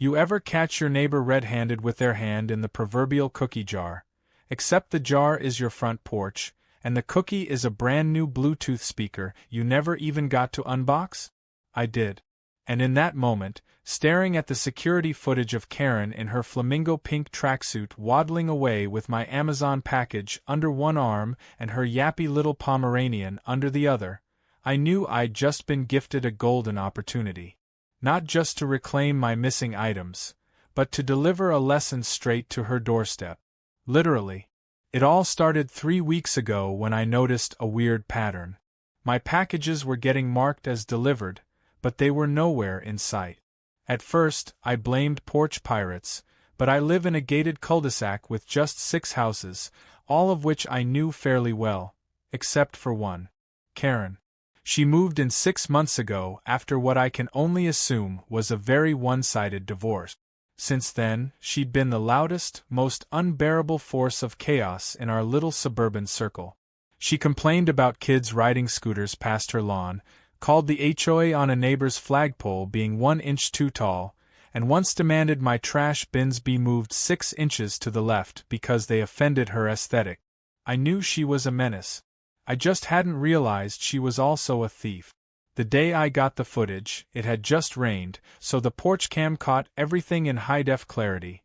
You ever catch your neighbor red-handed with their hand in the proverbial cookie jar, except the jar is your front porch, and the cookie is a brand new Bluetooth speaker you never even got to unbox? I did. And in that moment, staring at the security footage of Karen in her flamingo pink tracksuit waddling away with my Amazon package under one arm and her yappy little Pomeranian under the other, I knew I'd just been gifted a golden opportunity. Not just to reclaim my missing items, but to deliver a lesson straight to her doorstep. Literally. It all started 3 weeks ago when I noticed a weird pattern. My packages were getting marked as delivered, but they were nowhere in sight. At first, I blamed porch pirates, but I live in a gated cul-de-sac with just 6 houses, all of which I knew fairly well, except for one. Karen. She moved in 6 months ago after what I can only assume was a very one-sided divorce. Since then, she'd been the loudest, most unbearable force of chaos in our little suburban circle. She complained about kids riding scooters past her lawn, called the HOA on a neighbor's flagpole being 1 inch too tall, and once demanded my trash bins be moved 6 inches to the left because they offended her aesthetic. I knew she was a menace. I just hadn't realized she was also a thief. The day I got the footage, it had just rained, so the porch cam caught everything in high-def clarity.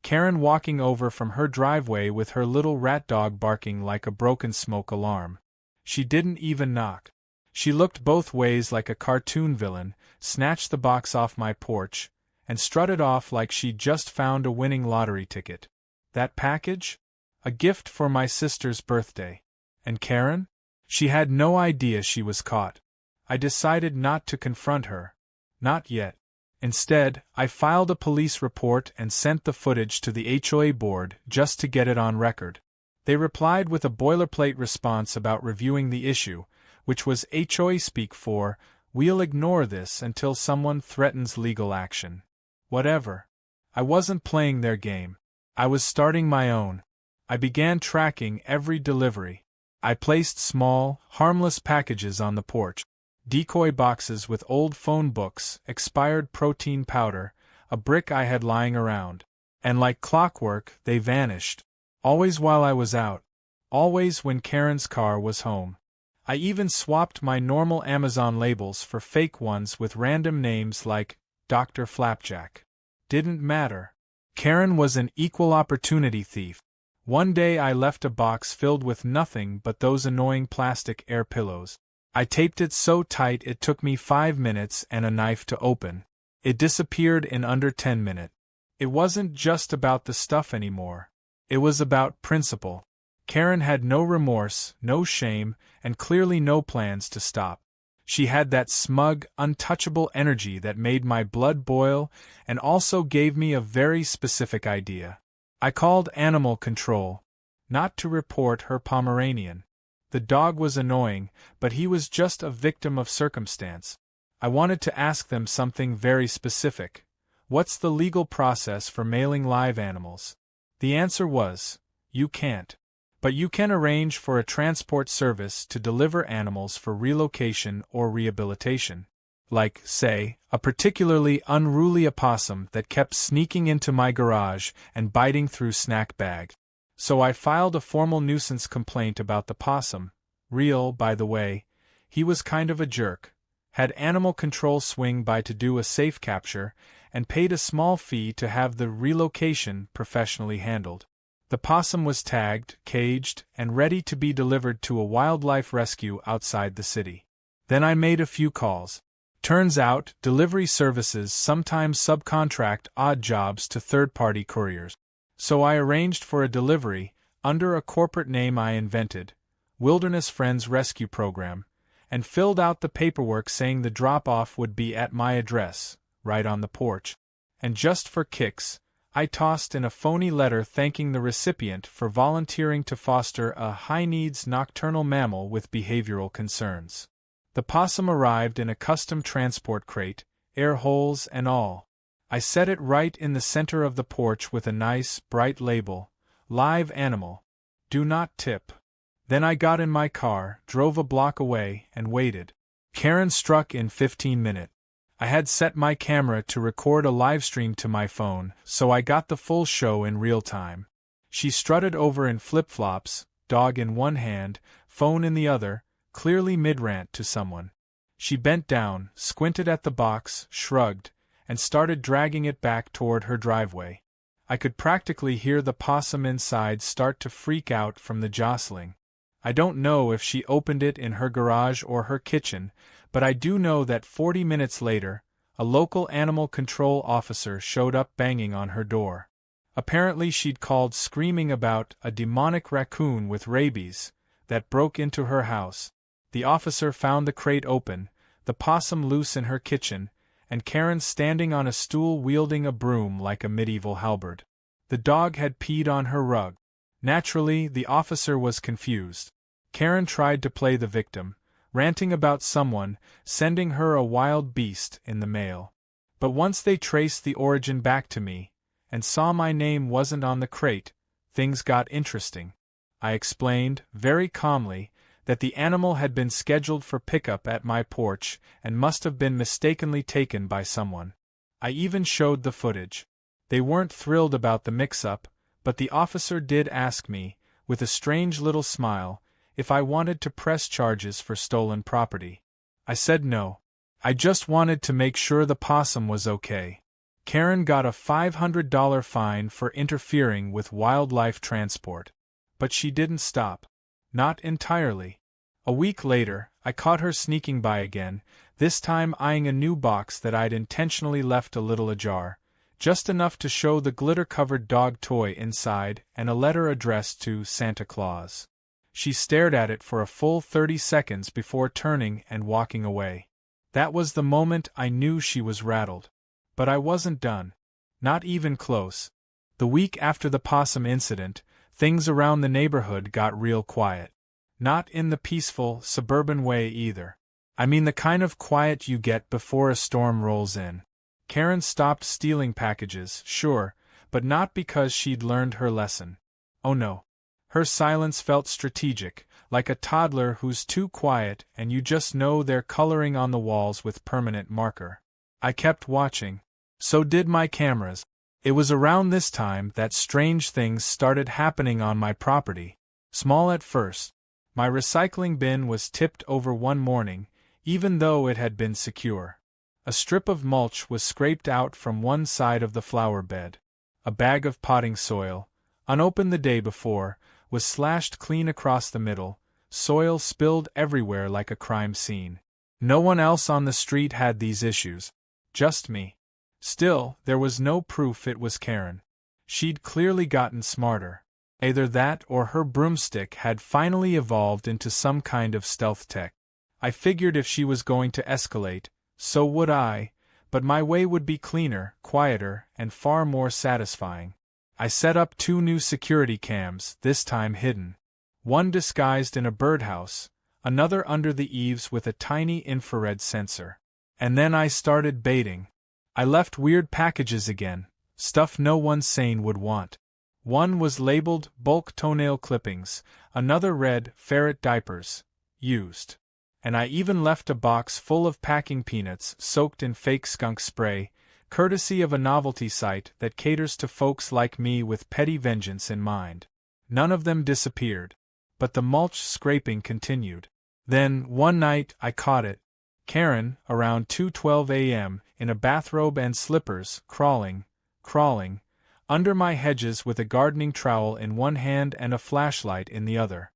Karen walking over from her driveway with her little rat dog barking like a broken smoke alarm. She didn't even knock. She looked both ways like a cartoon villain, snatched the box off my porch, and strutted off like she'd just found a winning lottery ticket. That package? A gift for my sister's birthday. And Karen? She had no idea she was caught. I decided not to confront her. Not yet. Instead, I filed a police report and sent the footage to the HOA board just to get it on record. They replied with a boilerplate response about reviewing the issue, which was HOA speak for, "We'll ignore this until someone threatens legal action." Whatever. I wasn't playing their game. I was starting my own. I began tracking every delivery. I placed small, harmless packages on the porch. Decoy boxes with old phone books, expired protein powder, a brick I had lying around. And like clockwork, they vanished. Always while I was out. Always when Karen's car was home. I even swapped my normal Amazon labels for fake ones with random names like Dr. Flapjack. Didn't matter. Karen was an equal opportunity thief. One day I left a box filled with nothing but those annoying plastic air pillows. I taped it so tight it took me 5 minutes and a knife to open. It disappeared in under 10 minutes. It wasn't just about the stuff anymore. It was about principle. Karen had no remorse, no shame, and clearly no plans to stop. She had that smug, untouchable energy that made my blood boil and also gave me a very specific idea. I called animal control. Not to report her Pomeranian. The dog was annoying, but he was just a victim of circumstance. I wanted to ask them something very specific. What's the legal process for mailing live animals? The answer was, you can't. But you can arrange for a transport service to deliver animals for relocation or rehabilitation. Like, say, a particularly unruly opossum that kept sneaking into my garage and biting through snack bags. So I filed a formal nuisance complaint about the possum. Real, by the way. He was kind of a jerk. Had animal control swing by to do a safe capture, and paid a small fee to have the relocation professionally handled. The possum was tagged, caged, and ready to be delivered to a wildlife rescue outside the city. Then I made a few calls. Turns out, delivery services sometimes subcontract odd jobs to third-party couriers. So I arranged for a delivery, under a corporate name I invented, Wilderness Friends Rescue Program, and filled out the paperwork saying the drop-off would be at my address, right on the porch. And just for kicks, I tossed in a phony letter thanking the recipient for volunteering to foster a high-needs nocturnal mammal with behavioral concerns. The possum arrived in a custom transport crate, air holes and all. I set it right in the center of the porch with a nice, bright label, Live Animal. Do not tip. Then I got in my car, drove a block away, and waited. Karen struck in 15 minutes. I had set my camera to record a livestream to my phone, so I got the full show in real time. She strutted over in flip-flops, dog in one hand, phone in the other, clearly mid-rant to someone. She bent down, squinted at the box, shrugged, and started dragging it back toward her driveway. I could practically hear the possum inside start to freak out from the jostling. I don't know if she opened it in her garage or her kitchen, but I do know that 40 minutes later, a local animal control officer showed up banging on her door. Apparently she'd called screaming about a demonic raccoon with rabies that broke into her house. The officer found the crate open, the possum loose in her kitchen, and Karen standing on a stool wielding a broom like a medieval halberd. The dog had peed on her rug. Naturally, the officer was confused. Karen tried to play the victim, ranting about someone sending her a wild beast in the mail. But once they traced the origin back to me, and saw my name wasn't on the crate, things got interesting. I explained, very calmly, that the animal had been scheduled for pickup at my porch and must have been mistakenly taken by someone. I even showed the footage. They weren't thrilled about the mix-up, but the officer did ask me, with a strange little smile, if I wanted to press charges for stolen property. I said no. I just wanted to make sure the possum was okay. Karen got a $500 fine for interfering with wildlife transport. But she didn't stop. Not entirely. A week later, I caught her sneaking by again, this time eyeing a new box that I'd intentionally left a little ajar, just enough to show the glitter-covered dog toy inside and a letter addressed to Santa Claus. She stared at it for a full 30 seconds before turning and walking away. That was the moment I knew she was rattled. But I wasn't done. Not even close. The week after the possum incident, things around the neighborhood got real quiet. Not in the peaceful, suburban way either. I mean the kind of quiet you get before a storm rolls in. Karen stopped stealing packages, sure, but not because she'd learned her lesson. Oh no. Her silence felt strategic, like a toddler who's too quiet and you just know they're coloring on the walls with permanent marker. I kept watching. So did my cameras. It was around this time that strange things started happening on my property. Small at first. My recycling bin was tipped over one morning, even though it had been secure. A strip of mulch was scraped out from one side of the flower bed. A bag of potting soil, unopened the day before, was slashed clean across the middle, soil spilled everywhere like a crime scene. No one else on the street had these issues. Just me. Still, there was no proof it was Karen. She'd clearly gotten smarter. Either that or her broomstick had finally evolved into some kind of stealth tech. I figured if she was going to escalate, so would I, but my way would be cleaner, quieter, and far more satisfying. I set up 2 new security cams, this time hidden. One disguised in a birdhouse, another under the eaves with a tiny infrared sensor. And then I started baiting. I left weird packages again, stuff no one sane would want. One was labeled bulk toenail clippings, another read ferret diapers, used. And I even left a box full of packing peanuts soaked in fake skunk spray, courtesy of a novelty site that caters to folks like me with petty vengeance in mind. None of them disappeared. But the mulch scraping continued. Then, one night, I caught it. Karen, around 2:12 a.m., in a bathrobe and slippers, crawling, under my hedges with a gardening trowel in one hand and a flashlight in the other.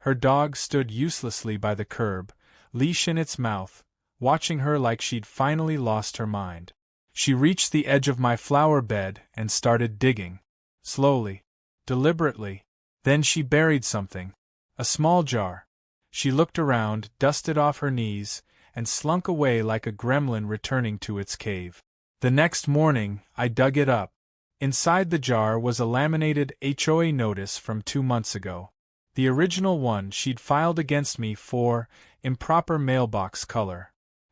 Her dog stood uselessly by the curb, leash in its mouth, watching her like she'd finally lost her mind. She reached the edge of my flower bed and started digging. Slowly. Deliberately. Then she buried something. A small jar. She looked around, dusted off her knees, and slunk away like a gremlin returning to its cave. The next morning, I dug it up. Inside the jar was a laminated HOA notice from 2 months ago. The original one she'd filed against me for improper mailbox color.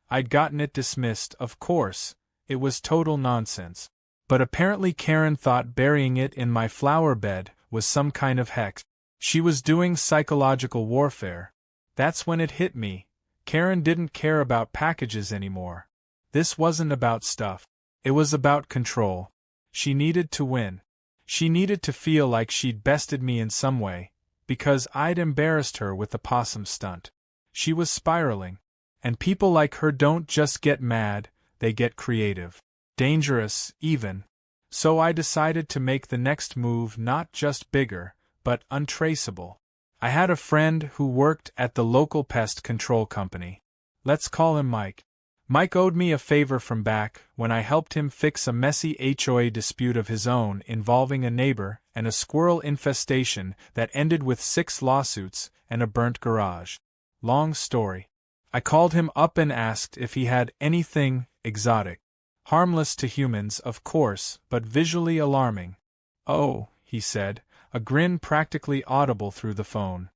I'd gotten it dismissed, of course. It was total nonsense. But apparently Karen thought burying it in my flower bed was some kind of hex. She was doing psychological warfare. That's when it hit me. Karen didn't care about packages anymore. This wasn't about stuff. It was about control. She needed to win. She needed to feel like she'd bested me in some way, because I'd embarrassed her with the possum stunt. She was spiraling. And people like her don't just get mad, they get creative. Dangerous, even. So I decided to make the next move not just bigger, but untraceable. I had a friend who worked at the local pest control company. Let's call him Mike. Mike owed me a favor from back when I helped him fix a messy HOA dispute of his own involving a neighbor and a squirrel infestation that ended with 6 lawsuits and a burnt garage. Long story. I called him up and asked if he had anything exotic. Harmless to humans, of course, but visually alarming. "Oh," he said, a grin practically audible through the phone.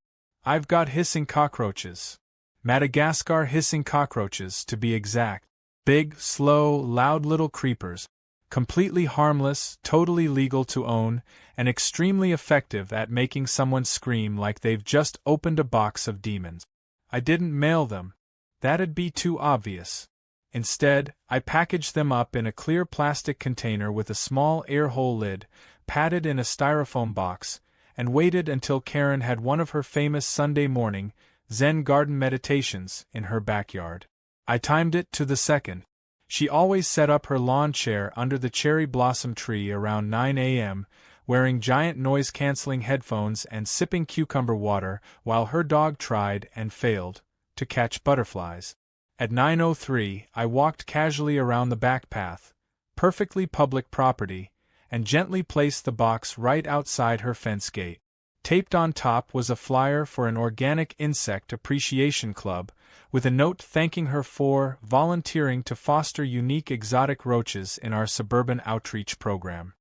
"I've got hissing cockroaches. Madagascar hissing cockroaches, to be exact. Big, slow, loud little creepers. Completely harmless, totally legal to own, and extremely effective at making someone scream like they've just opened a box of demons. I didn't mail them. That'd be too obvious. Instead, I packaged them up in a clear plastic container with a small air hole lid, padded in a styrofoam box, and waited until Karen had one of her famous Sunday morning Zen garden meditations in her backyard. I timed it to the second. She always set up her lawn chair under the cherry blossom tree around 9 a.m., wearing giant noise-canceling headphones and sipping cucumber water while her dog tried and failed to catch butterflies. At 9:03, I walked casually around the back path, perfectly public property, and gently placed the box right outside her fence gate. Taped on top was a flyer for an organic insect appreciation club, with a note thanking her for volunteering to foster unique exotic roaches in our suburban outreach program.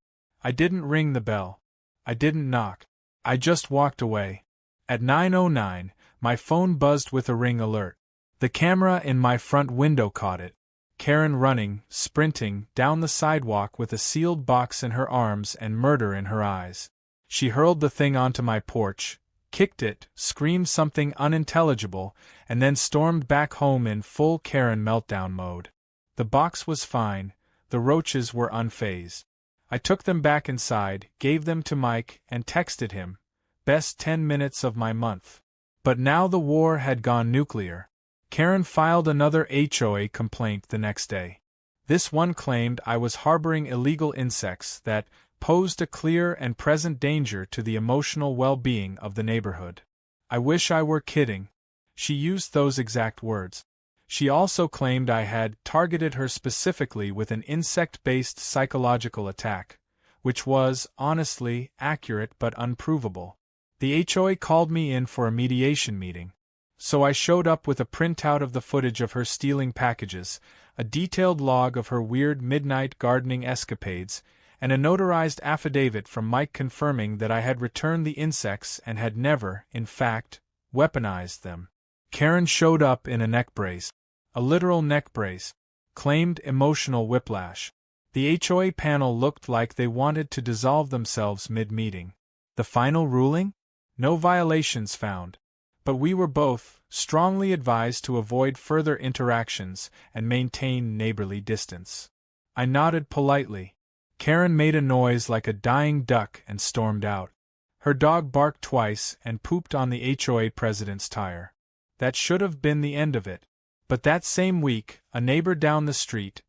I didn't ring the bell. I didn't knock. I just walked away. At 9:09, my phone buzzed with a ring alert. The camera in my front window caught it. Karen running, sprinting, down the sidewalk with a sealed box in her arms and murder in her eyes. She hurled the thing onto my porch, kicked it, screamed something unintelligible, and then stormed back home in full Karen meltdown mode. The box was fine, the roaches were unfazed. I took them back inside, gave them to Mike, and texted him, "Best 10 minutes of my month." But now the war had gone nuclear. Karen filed another HOA complaint the next day. This one claimed I was harboring illegal insects that posed a clear and present danger to the emotional well-being of the neighborhood. I wish I were kidding. She used those exact words. She also claimed I had targeted her specifically with an insect-based psychological attack, which was, honestly, accurate but unprovable. The HOA called me in for a mediation meeting. So I showed up with a printout of the footage of her stealing packages, a detailed log of her weird midnight gardening escapades, and a notarized affidavit from Mike confirming that I had returned the insects and had never, in fact, weaponized them. Karen showed up in a neck brace. A literal neck brace. Claimed emotional whiplash. The HOA panel looked like they wanted to dissolve themselves mid-meeting. The final ruling? No violations found. But we were both strongly advised to avoid further interactions and maintain neighborly distance. I nodded politely. Karen made a noise like a dying duck and stormed out. Her dog barked twice and pooped on the HOA president's tire. That should have been the end of it. But that same week, a neighbor down the street,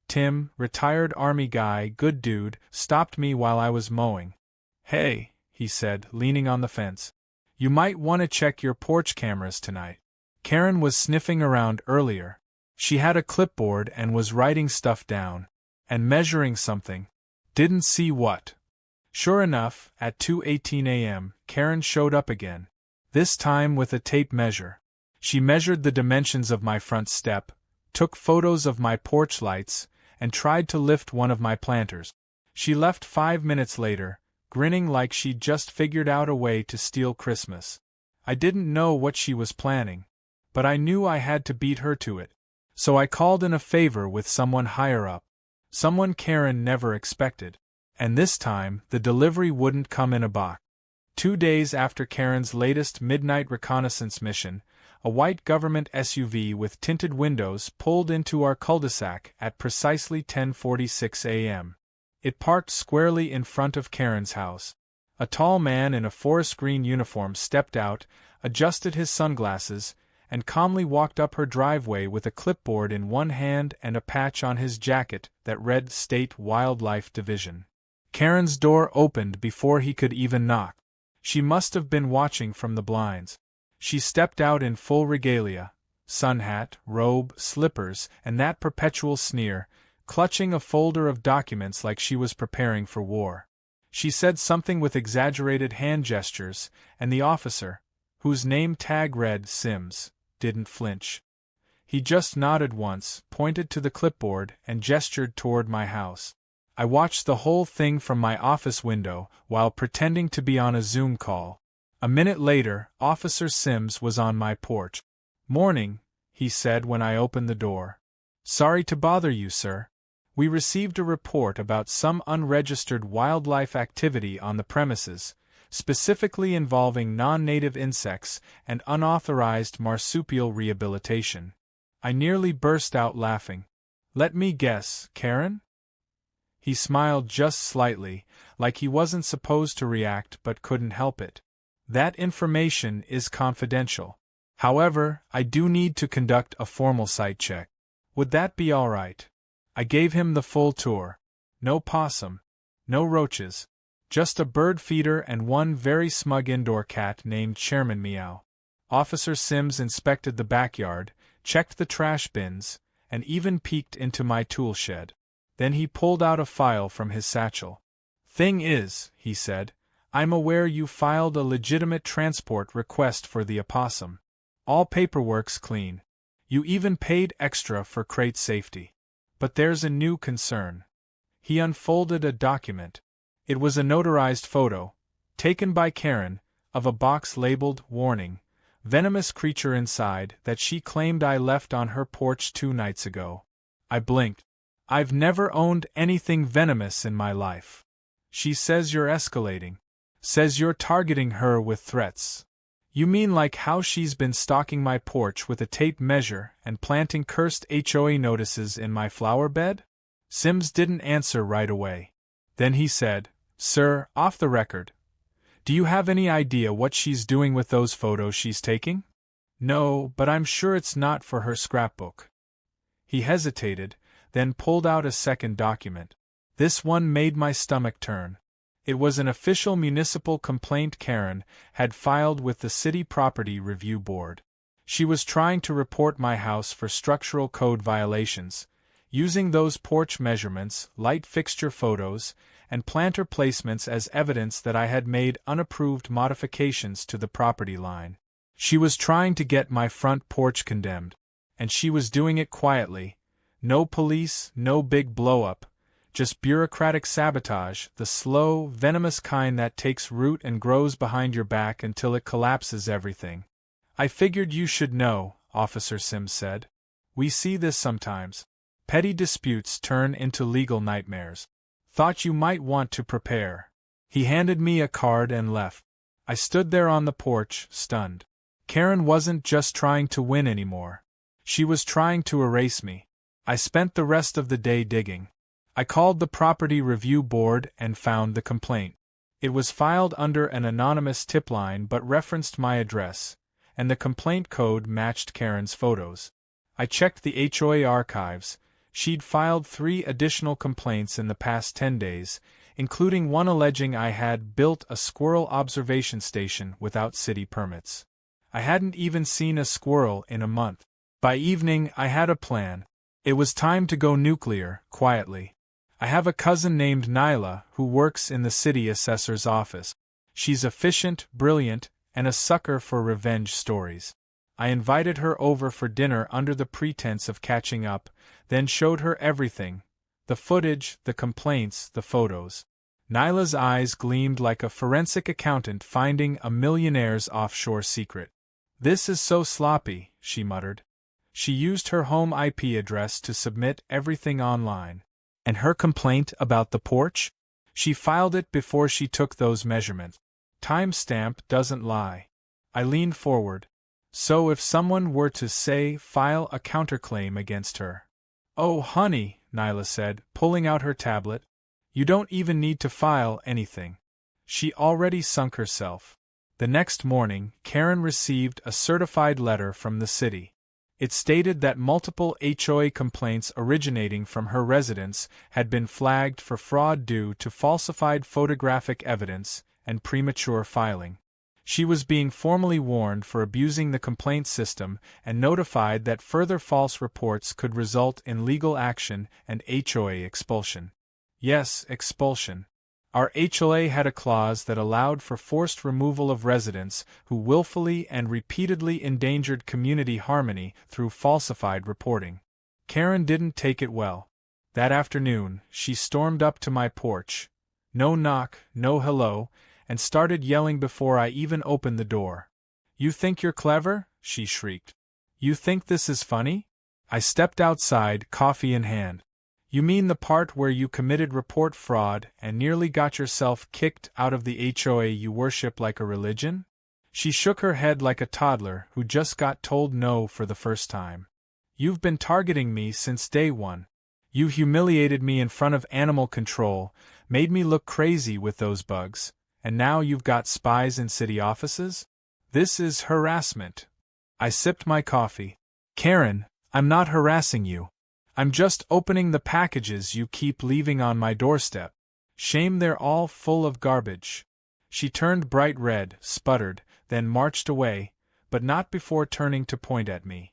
Tim, retired Army guy, good dude, stopped me while I was mowing. "Hey," he said, leaning on the fence. "You might want to check your porch cameras tonight." Karen was sniffing around earlier. She had a clipboard and was writing stuff down. And measuring something. Didn't see what. Sure enough, at 2:18 a.m., Karen showed up again. This time with a tape measure. She measured the dimensions of my front step, took photos of my porch lights, and tried to lift one of my planters. She left 5 minutes later, grinning like she'd just figured out a way to steal Christmas. I didn't know what she was planning, but I knew I had to beat her to it. So I called in a favor with someone higher up. Someone Karen never expected. And this time, the delivery wouldn't come in a box. 2 days after Karen's latest midnight reconnaissance mission, A white government SUV with tinted windows pulled into our cul-de-sac at precisely 10:46 a.m. It parked squarely in front of Karen's house. A tall man in a forest green uniform stepped out, adjusted his sunglasses, and calmly walked up her driveway with a clipboard in one hand and a patch on his jacket that read State Wildlife Division. Karen's door opened before he could even knock. She must have been watching from the blinds. She stepped out in full regalia, sun hat, robe, slippers, and that perpetual sneer, clutching a folder of documents like she was preparing for war. She said something with exaggerated hand gestures, and the officer, whose name tag read Sims, didn't flinch. He just nodded once, pointed to the clipboard, and gestured toward my house. I watched the whole thing from my office window while pretending to be on a Zoom call. A minute later, Officer Sims was on my porch. "Morning," he said when I opened the door. "Sorry to bother you, sir. We received a report about some unregistered wildlife activity on the premises, specifically involving non-native insects and unauthorized marsupial rehabilitation." I nearly burst out laughing. "Let me guess, Karen?" He smiled just slightly, like he wasn't supposed to react but couldn't help it. "That information is confidential. However, I do need to conduct a formal site check. Would that be all right?" I gave him the full tour. No possum, no roaches, just a bird feeder and one very smug indoor cat named Chairman Meow. Officer Sims inspected the backyard, checked the trash bins, and even peeked into my tool shed. Then he pulled out a file from his satchel. "Thing is," he said, "I'm aware you filed a legitimate transport request for the opossum. All paperwork's clean. You even paid extra for crate safety. But there's a new concern." He unfolded a document. It was a notarized photo, taken by Karen, of a box labeled "Warning, venomous creature inside" that she claimed I left on her porch 2 nights ago. I blinked. "I've never owned anything venomous in my life." "She says you're escalating. Says you're targeting her with threats." "You mean like how she's been stalking my porch with a tape measure and planting cursed HOA notices in my flower bed?" Sims didn't answer right away. Then he said, "Sir, off the record, do you have any idea what she's doing with those photos she's taking?" "No, but I'm sure it's not for her scrapbook." He hesitated, then pulled out a second document. This one made my stomach turn. It was an official municipal complaint Karen had filed with the City Property Review Board. She was trying to report my house for structural code violations, using those porch measurements, light fixture photos, and planter placements as evidence that I had made unapproved modifications to the property line. She was trying to get my front porch condemned, and she was doing it quietly. No police, no big blow-up, just bureaucratic sabotage, the slow, venomous kind that takes root and grows behind your back until it collapses everything. "I figured you should know," Officer Sims said. "We see this sometimes. Petty disputes turn into legal nightmares. Thought you might want to prepare." He handed me a card and left. I stood there on the porch, stunned. Karen wasn't just trying to win anymore. She was trying to erase me. I spent the rest of the day digging. I called the Property Review Board and found the complaint. It was filed under an anonymous tip line but referenced my address, and the complaint code matched Karen's photos. I checked the HOA archives. She'd filed 3 additional complaints in the past 10 days, including one alleging I had built a squirrel observation station without city permits. I hadn't even seen a squirrel in a month. By evening, I had a plan. It was time to go nuclear, quietly. I have a cousin named Nyla who works in the city assessor's office. She's efficient, brilliant, and a sucker for revenge stories. I invited her over for dinner under the pretense of catching up, then showed her everything: the footage, the complaints, the photos. Nyla's eyes gleamed like a forensic accountant finding a millionaire's offshore secret. "This is so sloppy," she muttered. She used her home IP address to submit everything online. And her complaint about the porch? She filed it before she took those measurements. Timestamp doesn't lie. I leaned forward. So if someone were to, say, file a counterclaim against her. Oh, honey, Nyla said, pulling out her tablet. You don't even need to file anything. She already sunk herself. The next morning, Karen received a certified letter from the city. It stated that multiple HOA complaints originating from her residence had been flagged for fraud due to falsified photographic evidence and premature filing. She was being formally warned for abusing the complaint system and notified that further false reports could result in legal action and HOA expulsion. Yes, expulsion. Our HOA had a clause that allowed for forced removal of residents who willfully and repeatedly endangered community harmony through falsified reporting. Karen didn't take it well. That afternoon, she stormed up to my porch. No knock, no hello, and started yelling before I even opened the door. You think you're clever? She shrieked. You think this is funny? I stepped outside, coffee in hand. You mean the part where you committed report fraud and nearly got yourself kicked out of the HOA you worship like a religion? She shook her head like a toddler who just got told no for the first time. You've been targeting me since day one. You humiliated me in front of animal control, made me look crazy with those bugs, and now you've got spies in city offices? This is harassment. I sipped my coffee. Karen, I'm not harassing you. I'm just opening the packages you keep leaving on my doorstep. Shame they're all full of garbage. She turned bright red, sputtered, then marched away, but not before turning to point at me.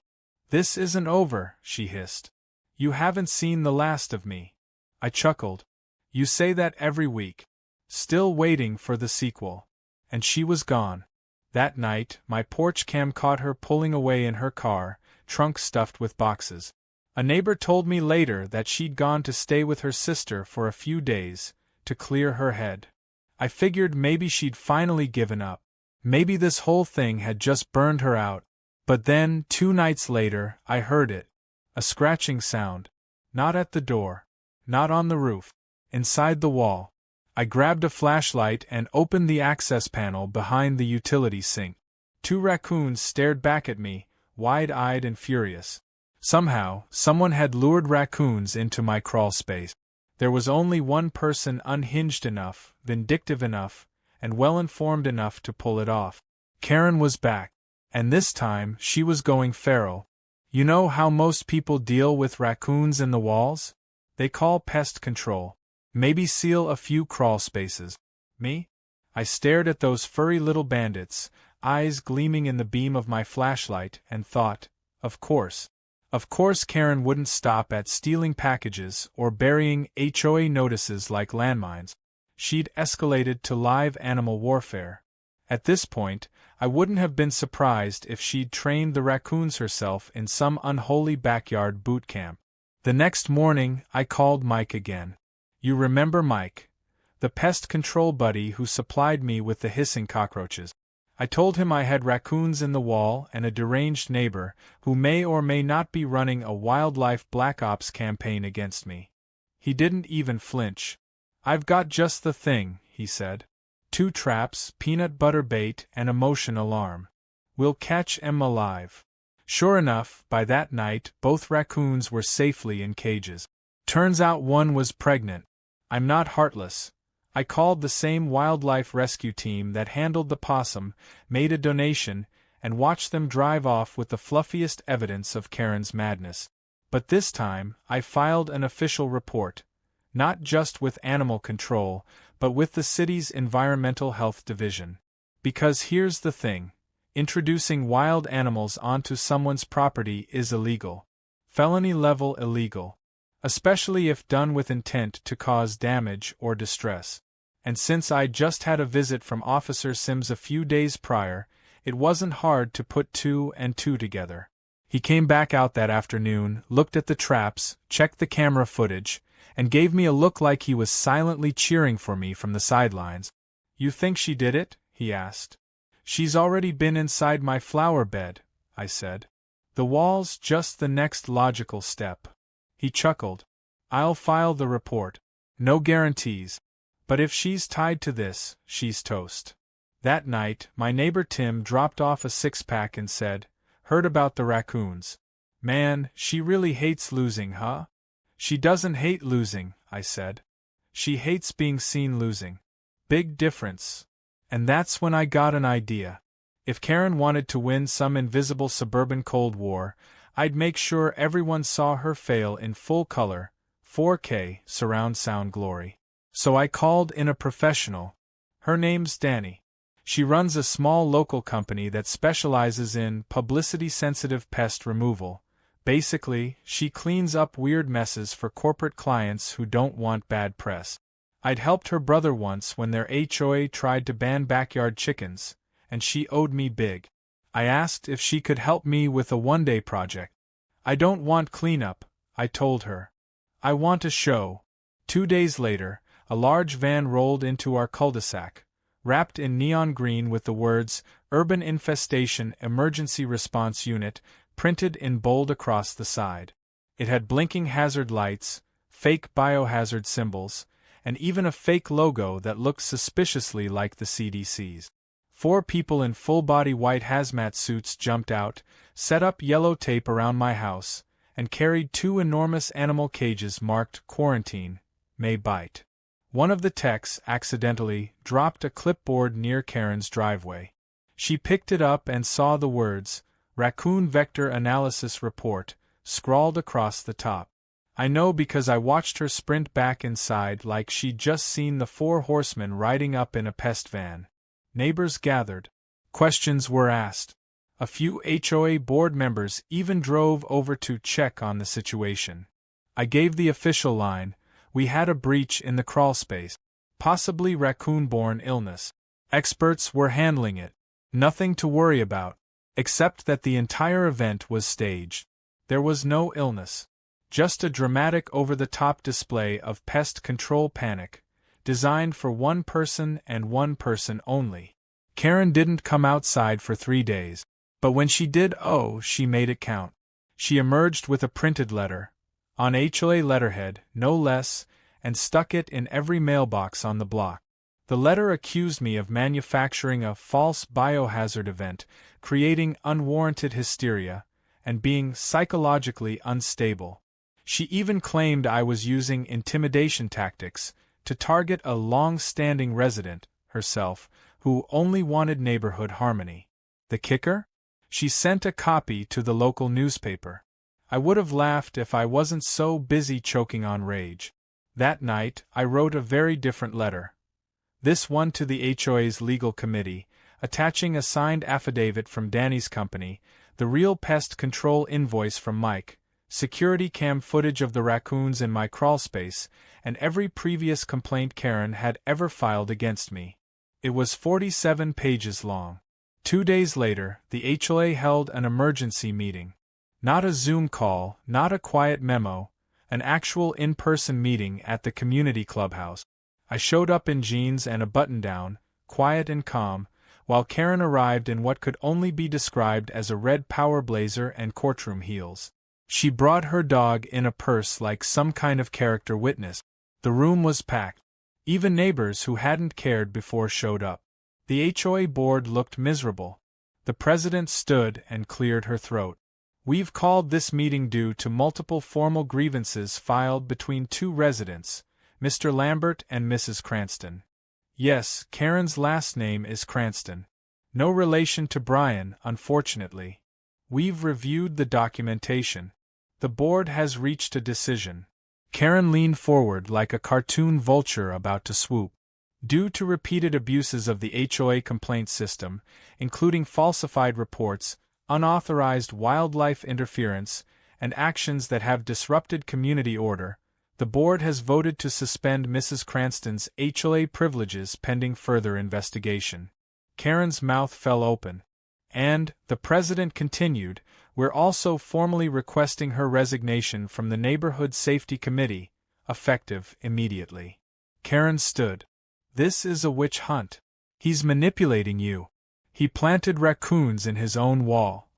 This isn't over, she hissed. You haven't seen the last of me. I chuckled. You say that every week. Still waiting for the sequel. And she was gone. That night, my porch cam caught her pulling away in her car, trunk stuffed with boxes. A neighbor told me later that she'd gone to stay with her sister for a few days, to clear her head. I figured maybe she'd finally given up. Maybe this whole thing had just burned her out. But then, 2 nights later, I heard it. A scratching sound. Not at the door. Not on the roof. Inside the wall. I grabbed a flashlight and opened the access panel behind the utility sink. 2 raccoons stared back at me, wide-eyed and furious. Somehow, someone had lured raccoons into my crawl space. There was only one person unhinged enough, vindictive enough, and well-informed enough to pull it off. Karen was back. And this time, she was going feral. You know how most people deal with raccoons in the walls? They call pest control. Maybe seal a few crawl spaces. Me? I stared at those furry little bandits, eyes gleaming in the beam of my flashlight, and thought, of course. Of course Karen wouldn't stop at stealing packages or burying HOA notices like landmines. She'd escalated to live animal warfare. At this point, I wouldn't have been surprised if she'd trained the raccoons herself in some unholy backyard boot camp. The next morning, I called Mike again. You remember Mike? The pest control buddy who supplied me with the hissing cockroaches. I told him I had raccoons in the wall and a deranged neighbor who may or may not be running a wildlife black ops campaign against me. He didn't even flinch. I've got just the thing, he said. 2 traps, peanut butter bait, and a motion alarm. We'll catch 'em alive. Sure enough, by that night, both raccoons were safely in cages. Turns out one was pregnant. I'm not heartless. I called the same wildlife rescue team that handled the possum, made a donation, and watched them drive off with the fluffiest evidence of Karen's madness. But this time, I filed an official report. Not just with animal control, but with the city's environmental health division. Because here's the thing. Introducing wild animals onto someone's property is illegal. Felony level illegal. Especially if done with intent to cause damage or distress. And since I just had a visit from Officer Sims a few days prior, it wasn't hard to put 2 and 2 together. He came back out that afternoon, looked at the traps, checked the camera footage, and gave me a look like he was silently cheering for me from the sidelines. You think she did it? He asked. She's already been inside my flower bed, I said. The wall's just the next logical step. He chuckled. I'll file the report. No guarantees. But if she's tied to this, she's toast. That night, my neighbor Tim dropped off a six-pack and said, "Heard about the raccoons. Man, she really hates losing, huh?" "She doesn't hate losing," I said. "She hates being seen losing. Big difference." And that's when I got an idea. If Karen wanted to win some invisible suburban Cold War, I'd make sure everyone saw her fail in full color, 4K, surround sound glory. So I called in a professional. Her name's Dani. She runs a small local company that specializes in publicity-sensitive pest removal. Basically, she cleans up weird messes for corporate clients who don't want bad press. I'd helped her brother once when their HOA tried to ban backyard chickens, and she owed me big. I asked if she could help me with a one-day project. "I don't want cleanup," I told her. "I want a show." 2 days later, a large van rolled into our cul-de-sac, wrapped in neon green with the words, "Urban Infestation Emergency Response Unit," printed in bold across the side. It had blinking hazard lights, fake biohazard symbols, and even a fake logo that looked suspiciously like the CDC's. 4 people in full-body white hazmat suits jumped out, set up yellow tape around my house, and carried 2 enormous animal cages marked "Quarantine, May Bite." One of the techs accidentally dropped a clipboard near Karen's driveway. She picked it up and saw the words, "Raccoon Vector Analysis Report," scrawled across the top. I know because I watched her sprint back inside like she'd just seen the 4 horsemen riding up in a pest van. Neighbors gathered. Questions were asked. A few HOA board members even drove over to check on the situation. I gave the official line, "We had a breach in the crawlspace. Possibly raccoon-borne illness. Experts were handling it. Nothing to worry about. Except that the entire event was staged. There was no illness. Just a dramatic over-the-top display of pest control panic, designed for one person and one person only." Karen didn't come outside for 3 days. But when she did, she made it count. She emerged with a printed letter, on HOA letterhead, no less, and stuck it in every mailbox on the block. The letter accused me of manufacturing a false biohazard event, creating unwarranted hysteria, and being psychologically unstable. She even claimed I was using intimidation tactics to target a long-standing resident, herself, who only wanted neighborhood harmony. The kicker? She sent a copy to the local newspaper. I would have laughed if I wasn't so busy choking on rage. That night, I wrote a very different letter. This one to the HOA's legal committee, attaching a signed affidavit from Dani's company, the real pest control invoice from Mike, security cam footage of the raccoons in my crawlspace, and every previous complaint Karen had ever filed against me. It was 47 pages long. 2 days later, the HOA held an emergency meeting. Not a Zoom call, not a quiet memo, an actual in-person meeting at the community clubhouse. I showed up in jeans and a button-down, quiet and calm, while Karen arrived in what could only be described as a red power blazer and courtroom heels. She brought her dog in a purse like some kind of character witness. The room was packed. Even neighbors who hadn't cared before showed up. The HOA board looked miserable. The president stood and cleared her throat. "We've called this meeting due to multiple formal grievances filed between 2 residents, Mr. Lambert and Mrs. Cranston." Yes, Karen's last name is Cranston. No relation to Brian, unfortunately. "We've reviewed the documentation. The board has reached a decision." Karen leaned forward like a cartoon vulture about to swoop. Due to repeated abuses of the HOA complaint system, including falsified reports, unauthorized wildlife interference, and actions that have disrupted community order, the board has voted to suspend Mrs. Cranston's HOA privileges pending further investigation. Karen's mouth fell open. "And," the president continued, "we're also formally requesting her resignation from the Neighborhood Safety Committee, effective immediately." Karen stood. "This is a witch hunt. He's manipulating you. He planted raccoons in his own wall."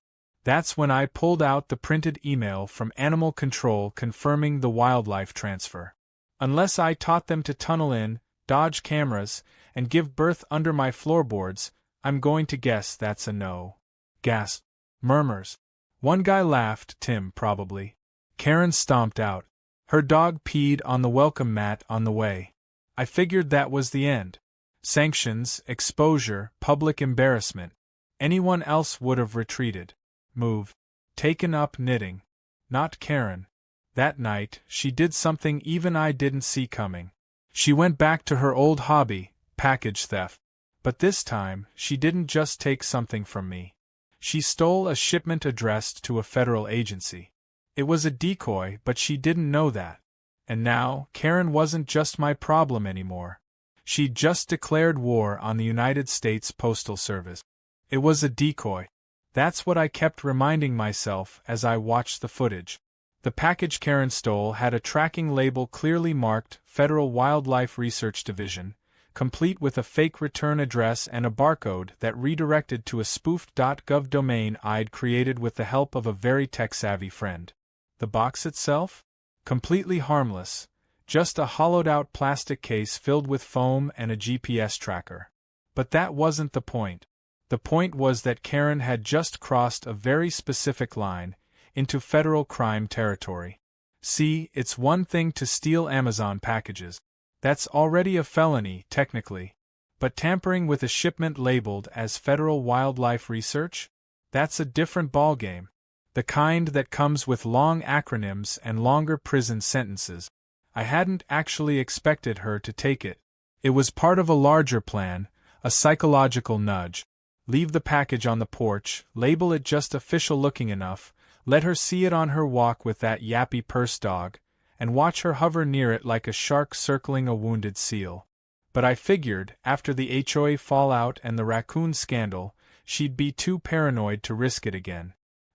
That's when I pulled out the printed email from Animal Control confirming the wildlife transfer. "Unless I taught them to tunnel in, dodge cameras, and give birth under my floorboards, I'm going to guess that's a no. Gasp. Murmurs. One guy laughed, Tim probably. Karen stomped out. Her dog peed on the welcome mat on the way. I figured that was the end. Sanctions, exposure, public embarrassment. Anyone else would have retreated. Moved. Taken up knitting. Not Karen. That night, she did something even I didn't see coming. She went back to her old hobby, package theft. But this time, she didn't just take something from me. She stole a shipment addressed to a federal agency. It was a decoy, but she didn't know that. And now, Karen wasn't just my problem anymore. She'd just declared war on the United States Postal Service. It was a decoy. That's what I kept reminding myself as I watched the footage. The package Karen stole had a tracking label clearly marked Federal Wildlife Research Division, complete with a fake return address and a barcode that redirected to a spoofed .gov domain I'd created with the help of a very tech-savvy friend. The box itself? Completely harmless, just a hollowed-out plastic case filled with foam and a GPS tracker. But that wasn't the point. The point was that Karen had just crossed a very specific line, into federal crime territory. See, it's one thing to steal Amazon packages. That's already a felony, technically. But tampering with a shipment labeled as Federal Wildlife Research? That's a different ballgame. The kind that comes with long acronyms and longer prison sentences. I hadn't actually expected her to take it. It was part of a larger plan, a psychological nudge. Leave the package on the porch, label it just official-looking enough, let her see it on her walk with that yappy purse dog, and watch her hover near it like a shark circling a wounded seal. But I figured, after the HOA fallout and the raccoon scandal, she'd be too paranoid to risk it again.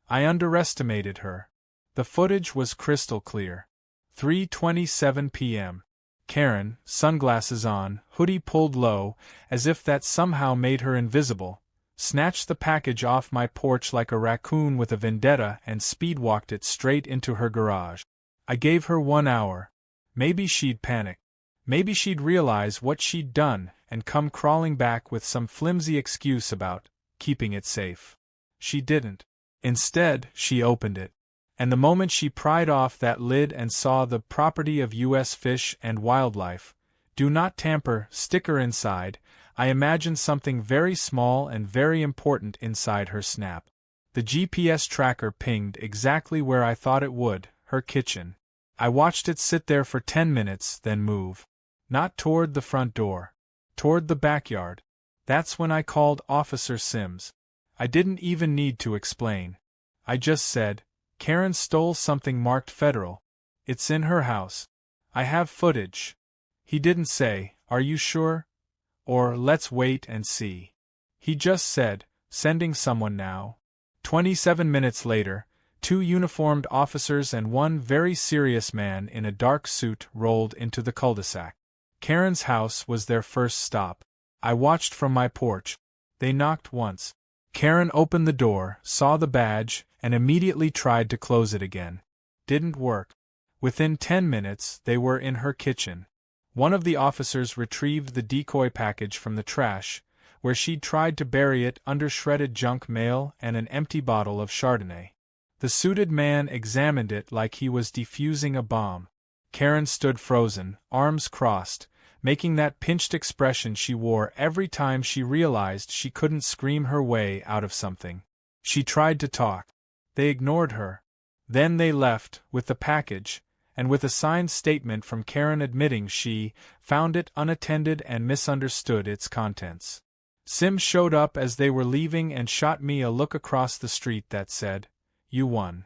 I underestimated her. The footage was crystal clear. 3:27 p.m. Karen, sunglasses on, hoodie pulled low, as if that somehow made her invisible, snatched the package off my porch like a raccoon with a vendetta and speed-walked it straight into her garage. I gave her 1 hour. Maybe she'd panic. Maybe she'd realize what she'd done and come crawling back with some flimsy excuse about keeping it safe. She didn't. Instead, she opened it. And the moment she pried off that lid and saw the property of U.S. Fish and Wildlife, "Do not tamper" sticker inside, I imagined something very small and very important inside her snap. The GPS tracker pinged exactly where I thought it would, her kitchen. I watched it sit there for 10 minutes, then move. Not toward the front door. Toward the backyard. That's when I called Officer Sims. I didn't even need to explain. I just said, "Karen stole something marked federal. It's in her house. I have footage." He didn't say, "Are you sure?" or "Let's wait and see." He just said, "Sending someone now." 27 minutes later, 2 uniformed officers and 1 very serious man in a dark suit rolled into the cul-de-sac. Karen's house was their first stop. I watched from my porch. They knocked once. Karen opened the door, saw the badge, and immediately tried to close it again. Didn't work. Within 10 minutes, they were in her kitchen. One of the officers retrieved the decoy package from the trash, where she'd tried to bury it under shredded junk mail and an empty bottle of Chardonnay. The suited man examined it like he was defusing a bomb. Karen stood frozen, arms crossed, making that pinched expression she wore every time she realized she couldn't scream her way out of something. She tried to talk. They ignored her. Then they left, with the package, and with a signed statement from Karen admitting she found it unattended and misunderstood its contents. Sim showed up as they were leaving and shot me a look across the street that said, "You won."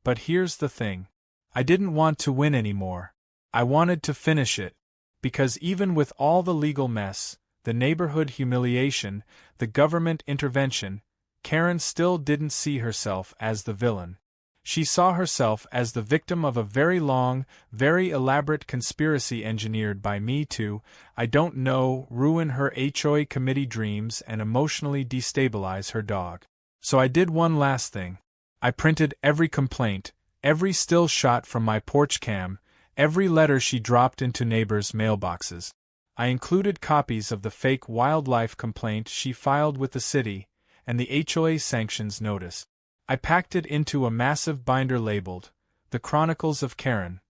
But here's the thing. I didn't want to win anymore. I wanted to finish it. Because even with all the legal mess, the neighborhood humiliation, the government intervention, Karen still didn't see herself as the villain. She saw herself as the victim of a very long, very elaborate conspiracy engineered by me to, I don't know, ruin her HOA committee dreams and emotionally destabilize her dog. So I did one last thing. I printed every complaint, every still shot from my porch cam, every letter she dropped into neighbors' mailboxes. I included copies of the fake wildlife complaint she filed with the city, and the HOA sanctions notice. I packed it into a massive binder labeled, The Chronicles of Karen,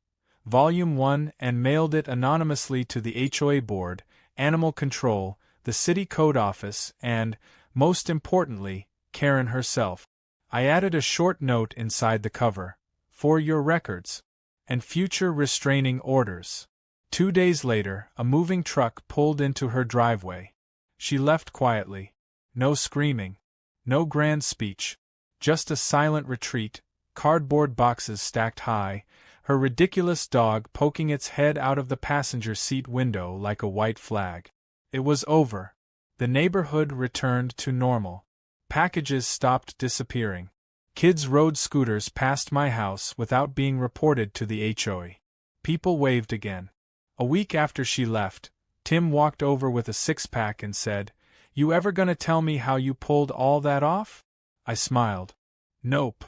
Volume 1, and mailed it anonymously to the HOA Board, Animal Control, the City Code Office, and, most importantly, Karen herself. I added a short note inside the cover, "For your records," and future restraining orders. 2 days later, a moving truck pulled into her driveway. She left quietly. No screaming. No grand speech. Just a silent retreat, cardboard boxes stacked high, her ridiculous dog poking its head out of the passenger seat window like a white flag. It was over. The neighborhood returned to normal. Packages stopped disappearing. Kids rode scooters past my house without being reported to the HOA. People waved again. A week after she left, Tim walked over with a six-pack and said, "You ever gonna tell me how you pulled all that off?" I smiled. "Nope.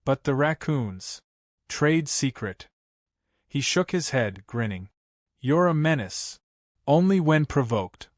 But the raccoons. Trade secret." He shook his head, grinning. "You're a menace. Only when provoked."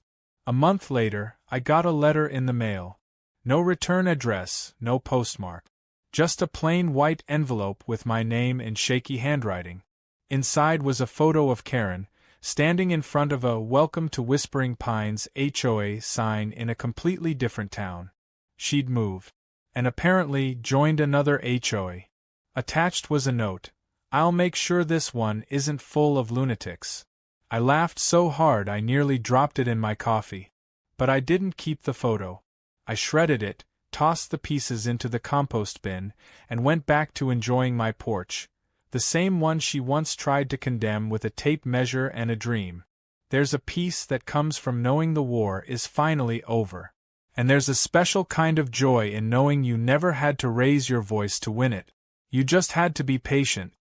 A month later, I got a letter in the mail. No return address, no postmark. Just a plain white envelope with my name in shaky handwriting. Inside was a photo of Karen, standing in front of a "Welcome to Whispering Pines" HOA sign in a completely different town. She'd moved. And apparently joined another HOA. Attached was a note, "I'll make sure this one isn't full of lunatics." I laughed so hard I nearly dropped it in my coffee. But I didn't keep the photo. I shredded it, tossed the pieces into the compost bin, and went back to enjoying my porch, the same one she once tried to condemn with a tape measure and a dream. There's a peace that comes from knowing the war is finally over. And there's a special kind of joy in knowing you never had to raise your voice to win it. You just had to be patient,